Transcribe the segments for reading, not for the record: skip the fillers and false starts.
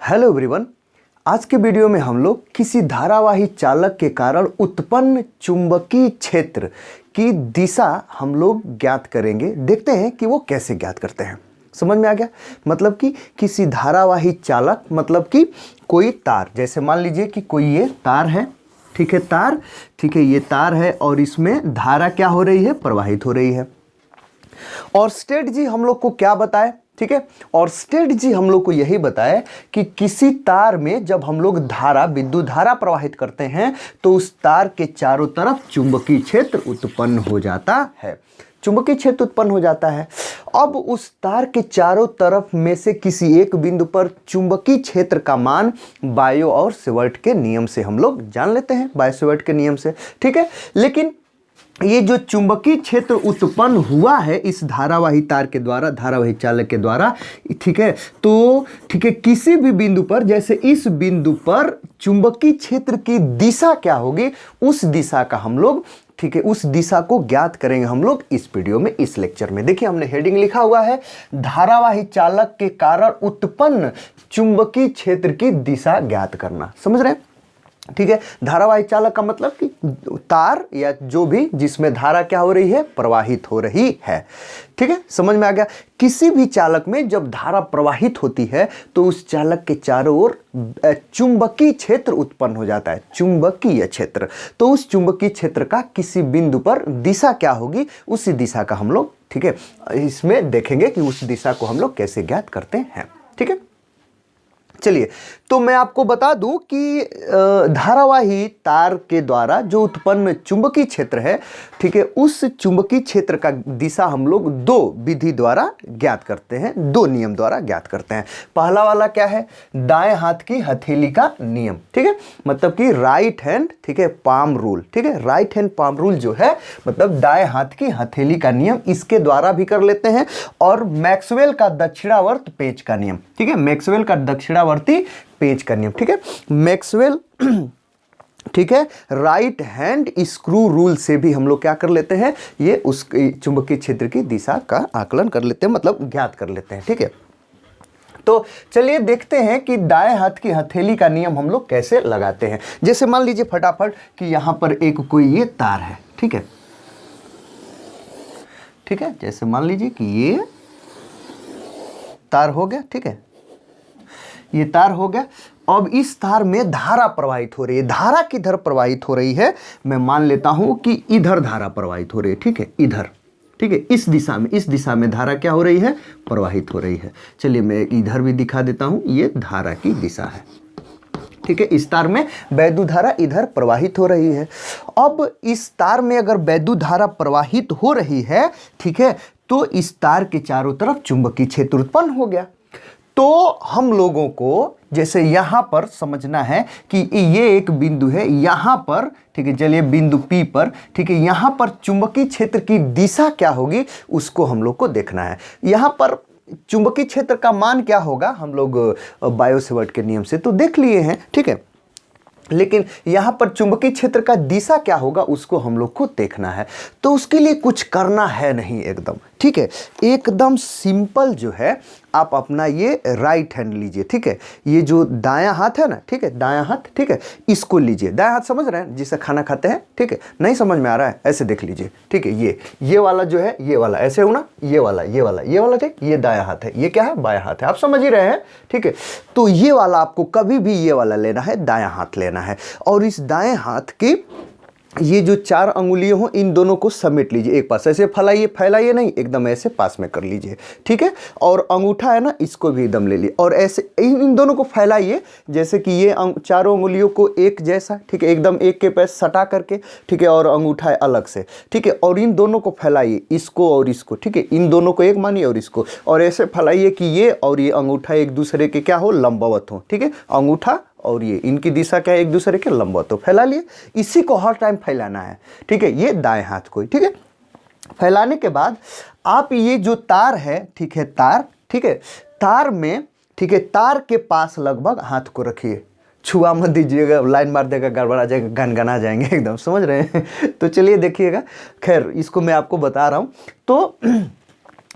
Hello everyone. आज के video में हम लोग किसी धारावाही चालक के कारण उत्पन्न चुंबकीय क्षेत्र की दिशा हम लोग ज्ञात करेंगे। देखते हैं कि वो कैसे ज्ञात करते हैं। समझ में आ गया? मतलब कि किसी धारावाही चालक मतलब कि कोई तार, जैसे मान लीजिए कि कोई ये तार है, ठीक है, तार, ठीक है, ये तार है और इसमें धारा क्या हो रही है? प्रवाहित हो रही है। और स्टेट जी हम लोग को क्या बताए? ठीक है, और स्टेट जी हम लोग को यही बताया कि किसी तार में जब हम लोग धारा, विद्युत धारा प्रवाहित करते हैं तो उस तार के चारों तरफ चुंबकीय क्षेत्र उत्पन्न हो जाता है। चुंबकीय क्षेत्र उत्पन्न हो जाता है। अब उस तार के चारों तरफ में से किसी एक बिंदु पर चुंबकीय क्षेत्र का मान बायो और सेवर्ट के नियम से हम लोग जान लेते हैं, बायो सेवर्ट के नियम से। ठीक है, लेकिन ये जो चुंबकीय क्षेत्र उत्पन्न हुआ है इस धारावाही तार के द्वारा, धारावाही चालक के द्वारा, ठीक है, तो ठीक है, किसी भी बिंदु पर, जैसे इस बिंदु पर चुंबकीय क्षेत्र की दिशा क्या होगी, उस दिशा का हम लोग, ठीक है, उस दिशा को ज्ञात करेंगे हम लोग इस वीडियो में, इस लेक्चर में। देखिए हमने हेडिंग लिखा हुआ है धारावाही चालक के कारण उत्पन्न चुंबकीय क्षेत्र की दिशा ज्ञात करना। समझ रहे हैं? ठीक है, धारावाही चालक का मतलब कि तार या जो भी जिसमें धारा क्या हो रही है? प्रवाहित हो रही है। ठीक है, समझ में आ गया? किसी भी चालक में जब धारा प्रवाहित होती है तो उस चालक के चारों ओर चुंबकीय क्षेत्र उत्पन्न हो जाता है, चुंबकीय क्षेत्र। तो उस चुंबकीय क्षेत्र का किसी बिंदु पर दिशा क्या होगी, उसी दिशा का हम लोग, ठीक है, इसमें देखेंगे कि उस दिशा को हम लोग कैसे ज्ञात करते हैं। ठीक है, चलिए, तो मैं आपको बता दूं कि धारावाही तार के द्वारा जो उत्पन्न चुंबकीय क्षेत्र है, ठीक है, उस चुंबकीय क्षेत्र का दिशा हम लोग दो विधि द्वारा ज्ञात करते हैं, दो नियम द्वारा ज्ञात करते हैं। पहला वाला क्या है? दाएं हाथ की हथेली का नियम। ठीक है, मतलब कि राइट हैंड, ठीक है, पाम रूल। ठीक है, राइट हैंड पाम रूल जो है मतलब दाएं हाथ की हथेली का नियम, इसके द्वारा भी कर लेते हैं। और मैक्सवेल का दक्षिणावर्त पेंच का नियम। ठीक है, मैक्सवेल का दक्षिणावर्ती पेंच का नियम। ठीक है, मैक्सवेल, ठीक है, राइट हैंड स्क्रू रूल से भी हम लोग क्या कर लेते हैं? ये उस चुंबकीय क्षेत्र की दिशा का आकलन कर लेते हैं, मतलब ज्ञात कर लेते हैं। ठीक है, तो चलिए देखते हैं कि दाएं हाथ की हथेली का नियम हम लोग कैसे लगाते हैं। जैसे मान लीजिए फटाफट कि यहां पर एक कोई ये तार है। ठीक है, ठीक है, जैसे मान लीजिए कि ये तार हो गया। ठीक है, ये तार हो गया। अब इस तार में धारा प्रवाहित हो रही है। धारा किधर प्रवाहित हो रही है? मैं मान लेता हूं कि इधर धारा प्रवाहित हो रही है। ठीक है, इधर, ठीक है, इस दिशा में, इस दिशा में धारा क्या हो रही है? प्रवाहित हो रही है। चलिए मैं इधर भी दिखा देता हूं, ये धारा की दिशा है। ठीक है, इस तार में वैद्युत धारा इधर प्रवाहित हो रही है। अब इस तार में अगर वैद्युत धारा प्रवाहित हो रही है, ठीक है, तो इस तार के चारों तरफ चुंबकीय क्षेत्र उत्पन्न हो गया। तो हम लोगों को जैसे यहां पर समझना है कि ये एक बिंदु है यहां पर, ठीक है, चलिए बिंदु P पर, ठीक है, यहां पर चुंबकीय क्षेत्र की दिशा क्या होगी उसको हम लोग को देखना है। यहां पर चुंबकीय क्षेत्र का मान क्या होगा हम लोग बायो सेवर्ट के नियम से तो देख लिए हैं। ठीक है, लेकिन यहां पर चुंबकीय क्षेत्र का दिशा क्या होगा उसको हम लोग को देखना है। तो उसके लिए कुछ करना है नहीं, एकदम, ठीक है, एकदम सिंपल जो है, आप अपना ये राइट हैंड लीजिए। ठीक है, ये जो दायां हाथ है ना, ठीक है, दायां हाथ, ठीक है, इसको लीजिए। दायां हाथ समझ रहे हैं जिसे खाना खाते हैं? ठीक है, नहीं समझ में आ रहा है ऐसे देख लीजिए। ठीक है, ये वाला जो है, ये वाला ऐसे हो ना, ये वाला, ये वाला, ये वाला, ठीक, ये दायां हाथ है, ये क्या है? बायां हाथ है। आप समझ ही रहे हैं? ठीक है, तो ये वाला आपको कभी भी ये वाला लेना है, दायां हाथ लेना है। और इस दाएं हाथ की ये जो चार अंगुलियां हो इन दोनों को समेट लीजिए एक पास, ऐसे फैलाइए, फैलाइए नहीं, एकदम ऐसे पास में कर लीजिए। ठीक है, और अंगूठा है ना, इसको भी एकदम ले लीजिए और ऐसे इन दोनों को फैलाइए जैसे कि ये चारों अंगुलियों को एक जैसा, ठीक है, एकदम एक के पैर सटा करके, ठीक है, और अंगूठा है अलग से। ठीक है, और इन दोनों को फैलाइए, इसको और इसको, ठीक है, इन दोनों को एक मानिए और इसको, और ऐसे फैलाइए कि ये और ये अंगूठा एक दूसरे के क्या हो? लंबवत हो। ठीक है, अंगूठा और ये इनकी दिशा क्या है? एक दूसरे के लंबवत। तो फैला लिए, इसी को हर टाइम फैलाना है। ठीक है, ये दाएं हाथ को, ठीक है, फैलाने के बाद आप ये जो तार है, ठीक है, तार, ठीक है, तार में, ठीक है, तार के पास लगभग हाथ को रखिए, छुआ मत दीजिएगा, लाइन मार देगा, गड़बड़ा जाएगा, गनगना जाएंगे एकदम। समझ रहे हैं? तो चलिए देखिएगा, खैर इसको मैं आपको बता रहा हूँ। तो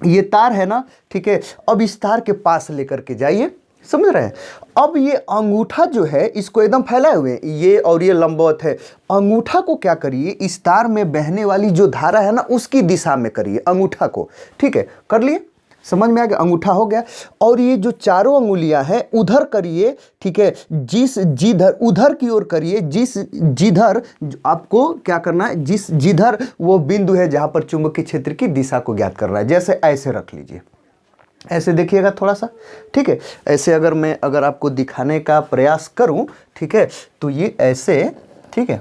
ये तार है ना, ठीक है, अब इस तार के पास लेकर के जाइए समझ रहे हैं। अब ये अंगूठा जो है इसको एकदम फैलाए हुए हैं, ये और ये लंबवत है। अंगूठा को क्या करिए, इस तार में बहने वाली जो धारा है ना उसकी दिशा में करिए अंगूठा को, ठीक है, कर लिए, समझ में आ गया, अंगूठा हो गया। और ये जो चारों अंगुलियां हैं उधर करिए, ठीक है, जिस जिधर उधर की ओर करिए, जिस जिधर आपको क्या करना है, जिस जिधर वो बिंदु है जहां पर चुंबकीय क्षेत्र की दिशा को ज्ञात करना है। जैसे ऐसे रख लीजिए, ऐसे देखिएगा थोड़ा सा, ठीक है, ऐसे अगर आपको दिखाने का प्रयास करूं, ठीक है, तो ये ऐसे, ठीक है,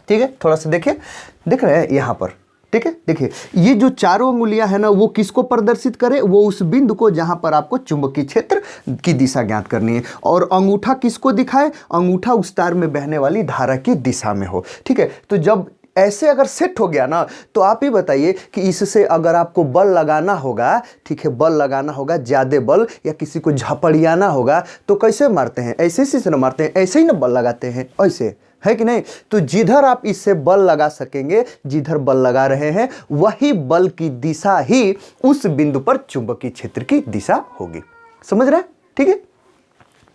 ठीक है, थोड़ा सा देखिए, देख रहे हैं यहाँ पर, ठीक है, देखिए ये जो चारों अंगुलियां है ना वो किसको प्रदर्शित करे, वो उस बिंदु को जहां पर आपको चुंबकीय क्षेत्र की दिशा ज्ञात करनी है। और अंगूठा किसको दिखाए, अंगूठा उस तार में बहने वाली धारा की दिशा में हो, ठीक है। तो जब ऐसे अगर सेट हो गया ना, तो आप ही बताइए कि इससे अगर आपको बल लगाना होगा, ठीक है, बल लगाना होगा, ज़्यादा बल, या किसी को झपड़ियाना होगा, तो कैसे मारते हैं, ऐसे से ना मारते हैं, ऐसे ही ना बल लगाते हैं, ऐसे, है कि नहीं। तो जिधर आप इससे बल लगा सकेंगे, जिधर बल लगा रहे हैं वही बल की दिशा ही उस बिंदु पर चुंबकीय क्षेत्र की दिशा होगी। समझ रहे हैं, ठीक है,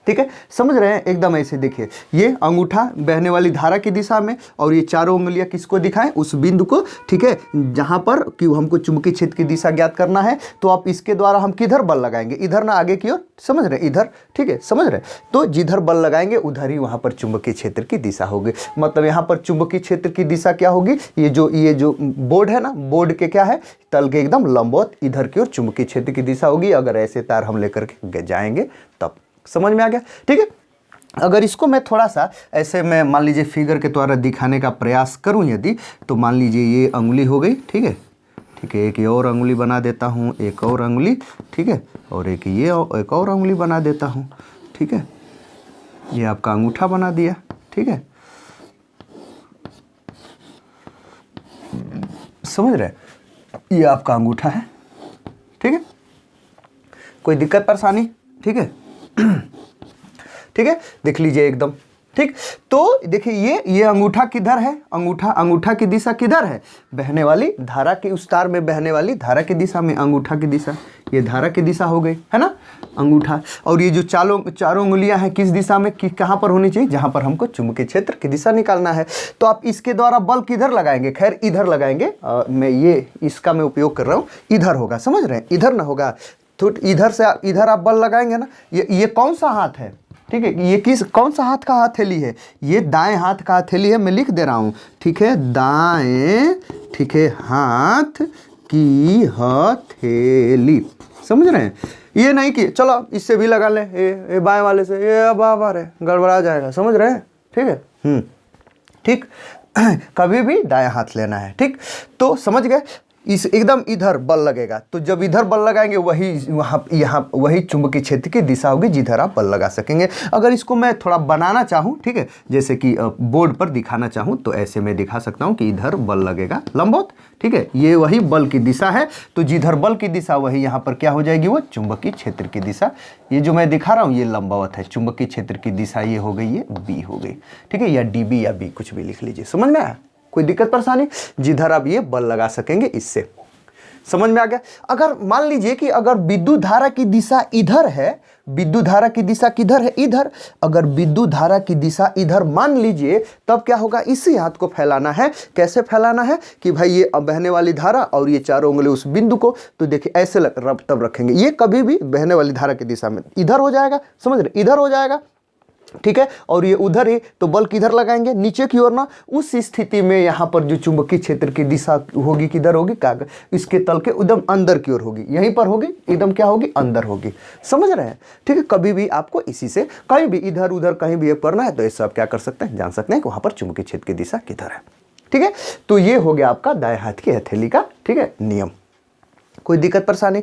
ठीक है, समझ रहे हैं, एकदम ऐसे देखिए, ये अंगूठा बहने वाली धारा की दिशा में, और ये चारों उंगलियां किसको दिखाएं, उस बिंदु को, ठीक है, जहां पर कि हमको चुंबकीय क्षेत्र की दिशा ज्ञात करना है। तो आप इसके द्वारा हम किधर बल लगाएंगे, इधर ना आगे की ओर, समझ रहे, इधर, ठीक है, समझ रहे। तो जिधर बल लगाएंगे उधर ही वहां पर चुंबकीय क्षेत्र की दिशा होगी। मतलब यहाँ पर चुंबकीय क्षेत्र की दिशा क्या होगी, ये जो बोर्ड है ना, बोर्ड के क्या है, तल के एकदम लंबवत इधर की ओर चुंबकीय क्षेत्र की दिशा होगी। अगर ऐसे तार हम लेकर के जाएंगे तब, समझ में आ गया, ठीक है। अगर इसको मैं थोड़ा सा ऐसे मैं मान लीजिए फिगर के द्वारा दिखाने का प्रयास करूं यदि, तो मान लीजिए ये अंगुली हो गई, ठीक है, ठीक है, एक ये और अंगुली बना देता हूं, एक और अंगुली, ठीक है, और एक ये एक और अंगुली बना देता हूं, ठीक है, ये आपका अंगूठा बना दिया, ठीक है, समझ रहे, ये आपका अंगूठा है, ठीक है, कोई दिक्कत परेशानी, ठीक है, ठीक है, देख लीजिए एकदम, ठीक। तो देखिए ये अंगूठा किधर है, अंगूठा की दिशा किधर है, बहने वाली धारा की, उस तार में बहने वाली धारा की दिशा में अंगूठा की दिशा, ये धारा की दिशा हो गई, है ना, अंगूठा। और ये जो चारों उंगलियां हैं किस दिशा में, कहां पर होनी चाहिए, जहां पर हमको चुंबकीय क्षेत्र की दिशा निकालना है। तो आप इसके द्वारा बल किधर लगाएंगे, खैर इधर लगाएंगे, मैं ये इसका मैं उपयोग कर रहा हूं, इधर होगा, समझ रहे हैं, इधर ना होगा, तो इधर से इधर आप बल लगाएंगे ना। ये कौन सा हाथ है, ठीक है, ये कौन सा हाथ का हथेली है, ये दाएं हाथ का हथेली है, मैं लिख दे रहा हूं, ठीक है, दाएं, ठीक है, हाथ की हथेली, समझ रहे हैं। ये नहीं कि चलो इससे भी लगा लें, ये बाएं वाले से, ये अब गड़बड़ा जाएगा, समझ रहे हैं, ठीक है, ठीक, कभी भी दाएं हाथ लेना है, ठीक। तो समझ गए, इस एकदम इधर बल लगेगा, तो जब इधर बल लगाएंगे वही यहाँ वही चुंबकीय क्षेत्र की दिशा होगी जिधर आप बल लगा सकेंगे। अगर इसको मैं थोड़ा बनाना चाहूँ, ठीक है, जैसे कि बोर्ड पर दिखाना चाहूँ, तो ऐसे मैं दिखा सकता हूँ कि इधर बल लगेगा लंबवत, ठीक है, ये वही बल की दिशा है। तो जिधर बल की दिशा वही यहाँ पर क्या हो जाएगी, वो चुंबकीय क्षेत्र की दिशा। ये जो मैं दिखा रहा हूँ ये लंबवत है, चुंबकीय क्षेत्र की दिशा ये हो गई, ये बी हो गई, ठीक है, या डी बी या बी कुछ भी लिख लीजिए, समझ में आया, कोई दिक्कत परेशानी, जिधर आप ये बल लगा सकेंगे इससे, समझ में आ गया। अगर मान लीजिए कि अगर विद्युत धारा की दिशा इधर है, विद्युत धारा की दिशा किधर है, इधर, अगर विद्युत धारा की दिशा इधर मान लीजिए, तब क्या होगा, इसी हाथ को फैलाना है। कैसे फैलाना है कि भाई ये बहने वाली धारा और ये चारों उंगली उस बिंदु को, तो देखिए ऐसे तब रखेंगे, ये कभी भी बहने वाली धारा की दिशा में इधर हो जाएगा, समझ रहे, इधर हो जाएगा, ठीक है, और ये उधर ही, तो बल किधर लगाएंगे, नीचे की ओर ना। उस स्थिति में यहाँ पर जो चुंबकीय क्षेत्र की दिशा होगी किधर होगी, कागज इसके तल के एकदम अंदर की ओर होगी, यहीं पर होगी, एकदम क्या होगी, अंदर होगी, समझ रहे हैं, ठीक है। कभी भी आपको इसी से कहीं भी इधर उधर कहीं भी पढ़ना है तो इससे आप क्या कर सकते हैं, जान सकते हैं कि वहाँ पर चुंबकीय क्षेत्र की दिशा किधर है, ठीक है। तो ये हो गया आपका दाएं हाथ की हथेली का, ठीक है, नियम, कोई दिक्कत परेशानी।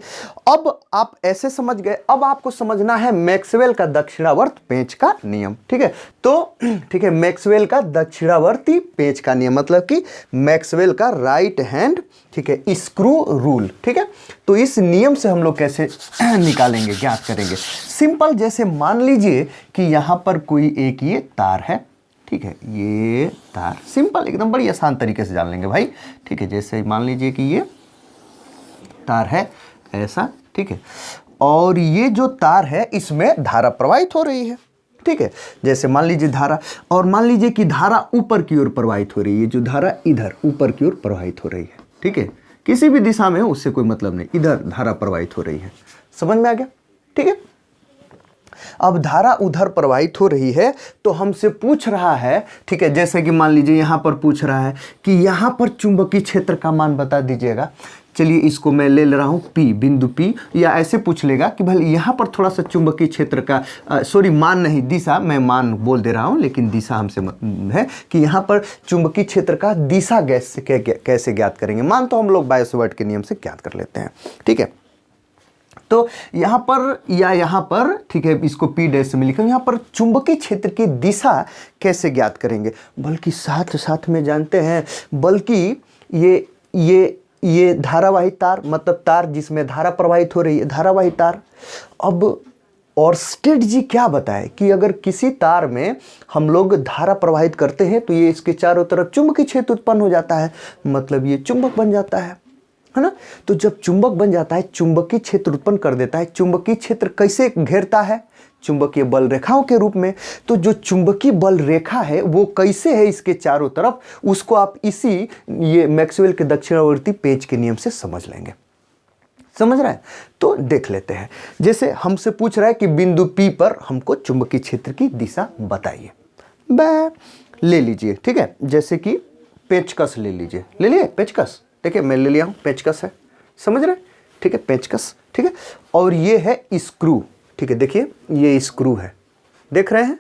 अब आप ऐसे समझ गए, अब आपको समझना है मैक्सवेल का दक्षिणावर्त पेंच का नियम, ठीक है। तो ठीक है, मैक्सवेल का दक्षिणावर्ती पेंच का नियम, मतलब कि मैक्सवेल का राइट हैंड, ठीक है, स्क्रू रूल, ठीक है। तो इस नियम से हम लोग कैसे निकालेंगे, ज्ञात करेंगे। सिंपल, जैसे मान लीजिए कि यहां पर कोई एक ये तार है, ठीक है, ये तार, सिंपल एकदम बड़ी आसान तरीके से जान लेंगे भाई, ठीक है। जैसे मान लीजिए कि ये तार है ऐसा, ठीक है, और ये जो तार है इसमें धारा प्रवाहित हो रही है, ठीक है। जैसे मान लीजिए धारा, और मान लीजिए कि धारा ऊपर की ओर प्रवाहित हो रही है, जो धारा इधर ऊपर की ओर प्रवाहित हो रही है, ठीक है। किसी भी दिशा में उससे कोई मतलब नहीं, इधर धारा प्रवाहित हो रही है। समझ में आ गया, ठीक है। अब धारा उधर प्रवाहित हो रही है तो हमसे पूछ रहा है, ठीक है, जैसे कि मान लीजिए यहां पर पूछ रहा है कि यहां पर चुंबकीय क्षेत्र का मान बता दीजिएगा। चलिए इसको मैं ले रहा हूं P, बिंदु P, या ऐसे पूछ लेगा कि भाई यहां पर थोड़ा सा चुंबकीय क्षेत्र का सॉरी मान नहीं, दिशा, मैं मान बोल दे रहा हूं लेकिन दिशा हमसे है कि यहां पर चुंबकीय क्षेत्र का दिशा कैसे ज्ञात करेंगे। मान तो हम लोग बायो-सवार्ट के नियम से ज्ञात कर लेते हैं, ठीक है। तो यहाँ पर या यहाँ पर, ठीक है, इसको P डैश से मैं लिखूँ, यहाँ पर चुंबकीय क्षेत्र की दिशा कैसे ज्ञात करेंगे, बल्कि साथ साथ में जानते हैं, बल्कि ये धारावाही तार, मतलब तार जिसमें धारा प्रवाहित हो रही है, धारावाही तार। अब ओर्स्टेड जी क्या बताए कि अगर किसी तार में हम लोग धारा प्रवाहित करते हैं तो ये इसके चारों तरफ चुंबकीय क्षेत्र उत्पन्न हो जाता है, मतलब ये चुंबक बन जाता है ना। तो जब चुंबक बन जाता है, चुंबकीय क्षेत्र उत्पन्न कर देता है। चुंबकीय क्षेत्र कैसे घेरता है, चुंबकीय बल रेखाओं के रूप में। तो जो चुंबकीय बल रेखा है वो कैसे है इसके चारों तरफ, उसको आप इसी ये मैक्सवेल के दक्षिणावर्ती पेच के नियम से समझ लेंगे। समझ रहे हैं, तो देख लेते हैं। जैसे हमसे पूछ रहा है कि बिंदु P पर हमको चुंबकीय क्षेत्र की दिशा बताइए, ले लीजिए, ठीक है। जैसे कि पेचकस ले लीजिए, ले लिए पेचकस, देखिए मैं ले लिया हूं, पेचकस है, समझ रहे हैं, ठीक है, पेचकस, ठीक है। और ये है स्क्रू, ठीक है, देखिए ये स्क्रू है, देख रहे हैं,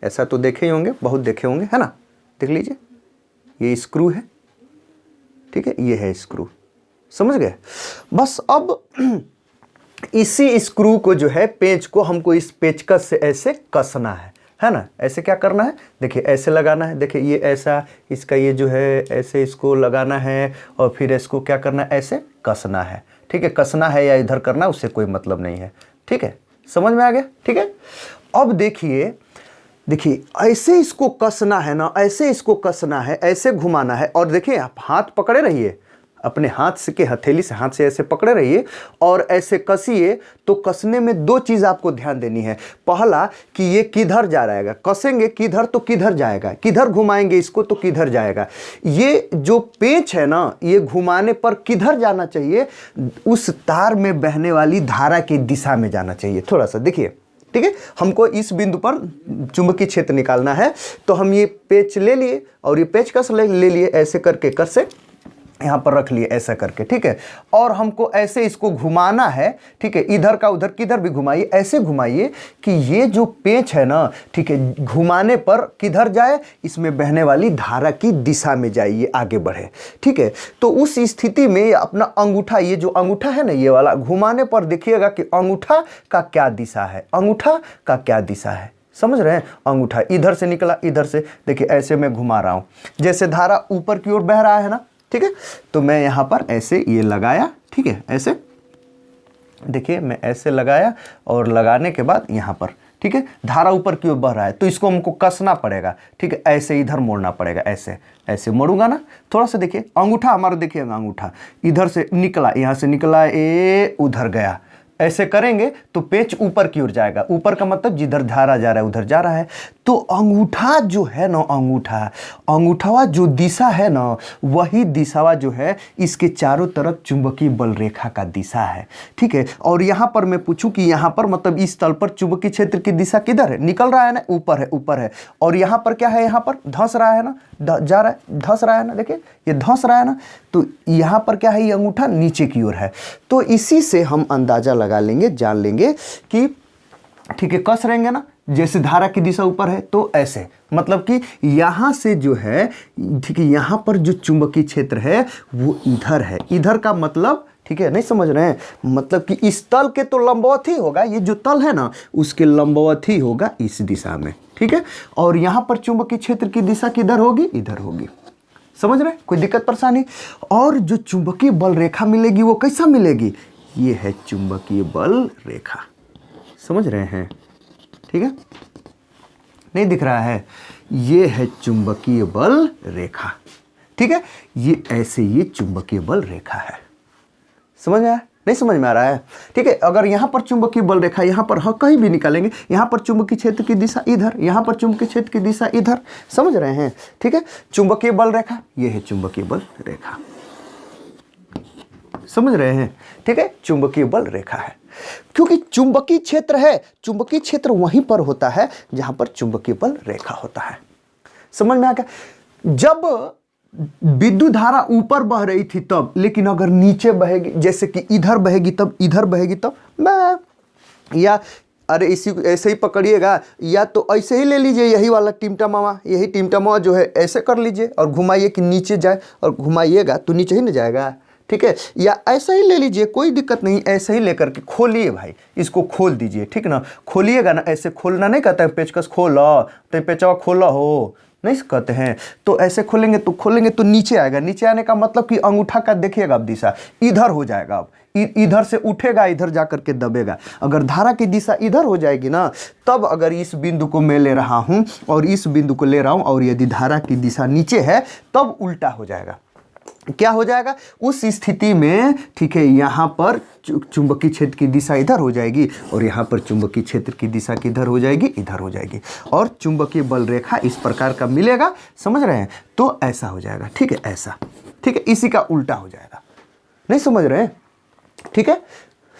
ऐसा तो देखे ही होंगे, बहुत देखे होंगे, है ना। देख लीजिए ये स्क्रू है, ठीक है, ये है स्क्रू, समझ गए। बस अब इसी स्क्रू को जो है, पेच को हमको इस पेचकस से ऐसे कसना है ना। ऐसे क्या करना है, देखिए ऐसे लगाना है, देखिए ये ऐसा, इसका ये जो है ऐसे इसको लगाना है, और फिर इसको क्या करना है, ऐसे कसना है, ठीक है। कसना है या इधर करना, उससे कोई मतलब नहीं है, ठीक है, समझ में आ गया, ठीक है। अब देखिए ऐसे इसको कसना है ना, ऐसे इसको कसना है, ऐसे घुमाना है, और देखिए आप हाथ पकड़े रहिए, अपने हाथ से के हथेली से, हाथ से ऐसे पकड़े रहिए और ऐसे कसिए। तो कसने में दो चीज़ आपको ध्यान देनी है। पहला कि ये किधर जा रहेगा, कसेंगे किधर तो किधर जाएगा, किधर घुमाएंगे इसको तो किधर जाएगा। ये जो पेच है ना, ये घुमाने पर किधर जाना चाहिए, उस तार में बहने वाली धारा की दिशा में जाना चाहिए। थोड़ा सा देखिए, ठीक है, हमको इस बिंदु पर चुंबकीय क्षेत्र निकालना है, तो हम ये पेच ले लिए और ये पेचकस ले लिए, ऐसे करके कर से यहाँ पर रख लिए ऐसा करके, ठीक है। और हमको ऐसे इसको घुमाना है, ठीक है, इधर का उधर, किधर भी घुमाइए, ऐसे घुमाइए कि ये जो पेच है ना, ठीक है, घुमाने पर किधर जाए, इसमें बहने वाली धारा की दिशा में जाए, ये आगे बढ़े, ठीक है। तो उस स्थिति में अपना अंगूठा, ये जो अंगूठा है ना, ये वाला घुमाने पर देखिएगा कि अंगूठा का क्या दिशा है, अंगूठा का क्या दिशा है, समझ रहे हैं। अंगूठा इधर से निकला, इधर से, देखिए ऐसे मैं घुमा रहा हूँ, जैसे धारा ऊपर की ओर बह रहा है ना, ठीक है। तो मैं यहाँ पर ऐसे ये लगाया, ठीक है, ऐसे देखिए मैं ऐसे लगाया, और लगाने के बाद यहाँ पर, ठीक है, धारा ऊपर की ओर बह रहा है, तो इसको हमको कसना पड़ेगा, ठीक है, ऐसे इधर मोड़ना पड़ेगा, ऐसे ऐसे मोड़ूंगा ना, थोड़ा सा देखिए अंगूठा हमारा, देखिएगा अंगूठा इधर से निकला, यहाँ से निकला, उधर गया, ऐसे करेंगे तो पेच ऊपर की ओर जाएगा। ऊपर का मतलब जिधर धारा जा रहा है उधर जा रहा है। तो अंगूठा जो है ना, अंगूठावा जो दिशा है ना, वही दिशावा जो है इसके चारों तरफ चुंबकीय बल रेखा का दिशा है, ठीक है। और यहाँ पर मैं पूछूं कि यहाँ पर मतलब इस तल पर चुंबकीय क्षेत्र की दिशा किधर है, निकल रहा है ना, ऊपर है, ऊपर है। और यहाँ पर क्या है, यहाँ पर धंस रहा है ना, जा रहा है, धंस रहा है ना, देखिए ये धंस रहा है ना। तो यहाँ पर क्या है, ये अंगूठा नीचे की ओर है। तो इसी से हम अंदाजा लगा लेंगे, जान लेंगे कि, ठीक है, कस रहेंगे ना, जैसे धारा की दिशा ऊपर है तो ऐसे, मतलब कि यहाँ से जो है, ठीक है, यहाँ पर जो चुंबकीय क्षेत्र है वो इधर है। इधर का मतलब, ठीक है, नहीं समझ रहे हैं, मतलब कि इस तल के तो लंबवत ही होगा, ये जो तल है ना उसके लंबवत ही होगा इस दिशा में, ठीक है। और यहाँ पर चुंबकीय क्षेत्र की दिशा किधर होगी, इधर होगी, समझ रहे हैं, कोई दिक्कत परेशानी। और जो चुंबकीय बल रेखा मिलेगी वो कैसा मिलेगी, ये है चुंबकीय बल रेखा, समझ रहे हैं, ठीक है, नहीं दिख रहा है, ये है चुंबकीय बल रेखा, ठीक है, ये ऐसे ये चुंबकीय बल रेखा है, समझ आया, नहीं समझ में आ रहा है? ठीक है, अगर यहाँ पर चुंबकीय बल रेखा यहाँ पर कहीं भी निकालेंगे, यहाँ पर चुंबकीय क्षेत्र की दिशा इधर, यहाँ पर चुंबकीय क्षेत्र की दिशा इधर, समझ रहे हैं? ठीक है, चुंबकीय बल रेखा, ये है चुंबकीय बल रेखा, समझ रहे हैं? ठीक है, चुंबकीय बल रेखा है, क्योंकि चुंबकीय क्षेत्र है, चुंबकीय क्षेत्र वहीं पर होता है जहां पर चुंबकीय बल रेखा होता है। समझ में आ गया? जब विद्युत धारा ऊपर बह रही थी तब, लेकिन अगर नीचे बहेगी, जैसे कि इधर बहेगी तब, इधर बहेगी तब, या अरे इसी ऐसे ही पकड़िएगा, या तो ऐसे ही ले लीजिए, यही वाला टिमटमावा, यही टिमटमावा जो है ऐसे कर लीजिए और घुमाइए कि नीचे जाए, और घुमाइएगा तो नीचे ही न जाएगा। ठीक है, या ऐसा ही ले लीजिए, कोई दिक्कत नहीं, ऐसे ही लेकर के खोलिए भाई, इसको खोल दीजिए, ठीक ना? खोलिएगा ना, ऐसे खोलना नहीं कहता है पेचकस खोलो तो पेचवा खोलो हो, नहीं कहते हैं, तो ऐसे खोलेंगे तो नीचे आएगा। नीचे आने का मतलब कि अंगूठा का देखिएगा अब दिशा इधर हो जाएगा, अब इधर से उठेगा, इधर जा करके दबेगा। अगर धारा की दिशा इधर हो जाएगी ना, तब अगर इस बिंदु को मैं ले रहा हूं और इस बिंदु को ले रहा हूं, और यदि धारा की दिशा नीचे है तब उल्टा हो जाएगा। क्या हो जाएगा उस स्थिति में? ठीक है, यहाँ पर चुंबकीय क्षेत्र की दिशा इधर हो जाएगी और यहाँ पर चुंबकीय क्षेत्र की दिशा किधर हो जाएगी? इधर हो जाएगी, और चुंबकीय बल रेखा इस प्रकार का मिलेगा। समझ रहे हैं? तो ऐसा हो जाएगा, ठीक है, ऐसा, ठीक है, इसी का उल्टा हो जाएगा। नहीं समझ रहे हैं? ठीक है,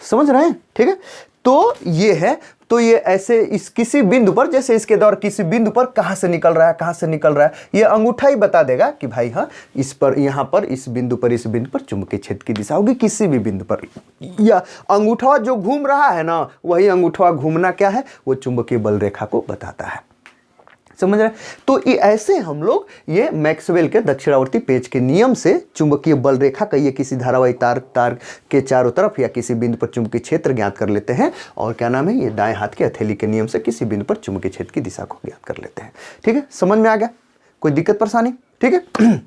समझ रहे हैं? ठीक है, तो ये है, तो ये ऐसे इस किसी बिंदु पर, जैसे इसके द्वारा किसी बिंदु पर कहां से निकल रहा है, कहां से निकल रहा है, ये अंगूठा ही बता देगा कि भाई हाँ, इस पर, यहां पर, इस बिंदु पर चुंबकीय क्षेत्र की दिशा होगी किसी भी बिंदु पर। या अंगूठा जो घूम रहा है ना, वही अंगूठा घूमना क्या है? वो चुंबकीय बल रेखा को बताता है। समझ रहे? तो ये ऐसे हम लोग ये मैक्सवेल के दक्षिणावर्ती पेच के नियम से चुंबकीय बल रेखा का ये किसी धारावाही तार के चारों तरफ या किसी बिंदु पर चुंबकीय क्षेत्र ज्ञात कर लेते हैं। और क्या नाम है, ये दाएं हाथ के हथेली के नियम से किसी बिंदु पर चुंबकीय क्षेत्र की दिशा को ज्ञात कर लेते हैं। ठीक है, समझ में आ गया? कोई दिक्कत परेशानी? ठीक है,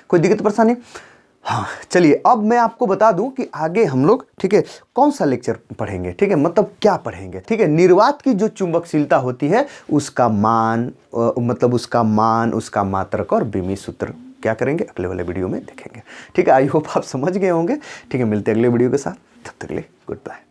कोई दिक्कत परेशानी? हाँ, चलिए अब मैं आपको बता दूं कि आगे हम लोग, ठीक है, कौन सा लेक्चर पढ़ेंगे। ठीक है, मतलब क्या पढ़ेंगे? ठीक है, निर्वात की जो चुंबकशीलता होती है उसका मान, मतलब उसका मान, उसका मात्रक और विमीय सूत्र क्या करेंगे अगले वाले वीडियो में देखेंगे। ठीक है, आई होप आप समझ गए होंगे। ठीक है, मिलते हैं अगले वीडियो के साथ, तब तक के लिए गुड बाय।